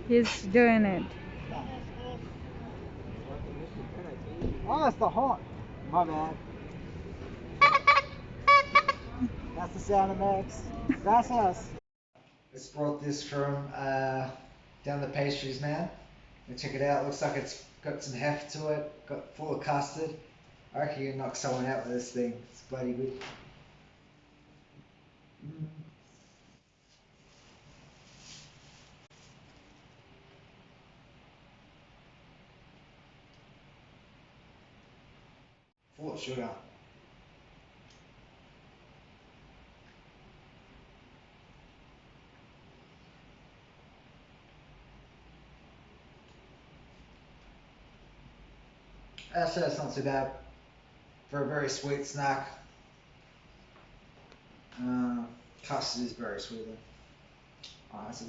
He's doing it. Oh, that's the honk. My bad. That's the sound it makes. Gracias. Just brought this from down the pastries man. And check it out. Looks like it's got some heft to it. Got full of custard. I reckon you can knock someone out with this thing. It's bloody good. Full of sugar. Actually, that's not too bad for a very sweet snack. Custard is very sweet though. Oh, that's it.